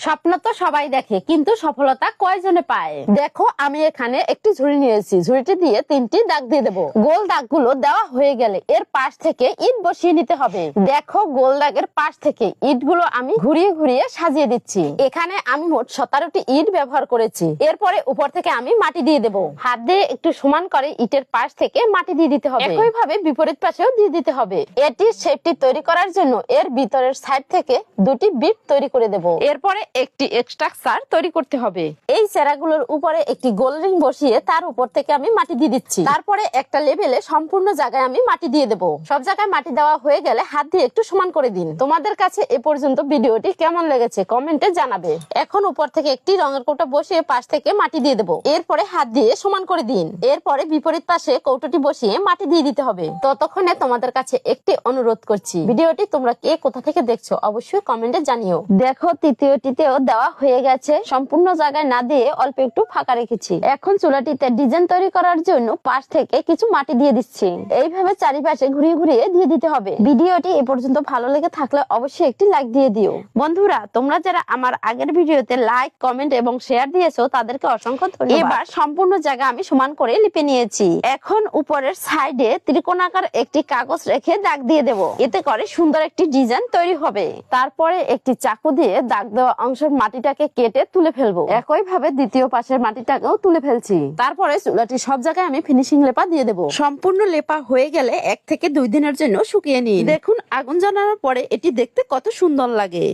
স্বপ্ন তো সবাই দেখে, কিন্তু সফলতা কয়জনে পায়? দেখো, আমি এখানে একটি ঝুড়ি নিয়েছি। ঝুড়িটি দিয়ে 3টি দাগ দিয়ে দেবো। গোল দাগগুলো দেওয়া হয়ে গেলে এর পাশ থেকে ইট বসিয়ে নিতে হবে। দেখো, গোল দাগের পাশ থেকে ইটগুলো আমি ঘুরিয়ে ঘুরিয়ে সাজিয়ে দিচ্ছি। এখানে আমি মোট 17টি ইট ব্যবহার করেছি। এরপরে উপর থেকে আমি মাটি দিয়ে দেবো। হাত দিয়ে একটু সমান করে ইটের পাশ থেকে মাটি দিয়ে দিতে হবে। একইভাবে বিপরীত পাশেও দিয়ে দিতে হবে। এটি শেপটি তৈরি করার জন্য এর ভিতরের সাইড থেকে 2টি বিট তৈরি করে দেব। এরপরে একটি স্ট্রাকচার তৈরি করতে হবে। এই চেরাগুলোর উপরে একটি গোল রিং বসিয়ে তার উপর থেকে আমি মাটি দিয়ে দিচ্ছি। তারপরে একটা লেভেলে সম্পূর্ণ জায়গায় আমি মাটি দিয়ে দেব। সব জায়গায় মাটি দেওয়া হয়ে গেলে হাত দিয়ে একটু সমান করে দিন। তোমাদের কাছে এ পর্যন্ত ভিডিওটি কেমন লেগেছে কমেন্টে জানাবে। এখন উপর থেকে একটি রঙের কৌটা বসিয়ে পাশ থেকে মাটি দিয়ে দেব। এরপরে হাত দিয়ে সমান করে দিন। এরপরে বিপরীত পাশে কৌটোটি বসিয়ে মাটি দিয়ে দিতে হবে। ততক্ষণে তোমাদের কাছে একটি অনুরোধ করছি, ভিডিওটি তোমরা কে কোথা থেকে দেখছো অবশ্যই কমেন্টে জানিও। দেখো, তৃতীয়টিতেও দেওয়া হয়ে গেছে। সম্পূর্ণ জায়গায় না দিয়ে অল্প একটু ফাঁকা রেখেছি। এখন চুলাটিতে ডিজাইন তৈরি করার জন্য পাশ থেকে কিছু মাটি দিয়ে দিচ্ছি। এইভাবে চারিপাশে ঘুরিয়ে ঘুরিয়ে দিয়ে দিতে হবে। ভিডিওটি এ পর্যন্ত ভালো লেগে থাকলে অবশ্যই একটি লাইক দিয়ে দিও। বন্ধুরা, তোমরা যারা আমার আগের ভিডিওতে লাইক, কমেন্ট এবং শেয়ার দিয়েছো তাদেরকে অসংখ্য ধন্যবাদ। এবার সম্পূর্ণ জায়গা আমি সমান করে লিপে নিয়েছি। এখন উপরের সাইডে ত্রিকোণাকার একটি কাগজ রেখে দাগ দিয়ে দেব। এতে করে সুন্দর একটি ডিজাইন তৈরি হবে। তারপরে একটি চাকু দিয়ে দাগ দেওয়া অংশের মাটিটাকে কেটে তুলে ফেলবো। একইভাবে দ্বিতীয় পাশের মাটিটাকেও তুলে ফেলছি। তারপরে চুলাটি সব জায়গায় আমি ফিনিশিং লেপা দিয়ে দেবো। সম্পূর্ণ লেপা হয়ে গেলে 1 থেকে 2 দিনের জন্য শুকিয়ে নিন। দেখুন, আগুন জ্বালানোর পরে এটি দেখতে কত সুন্দর লাগে।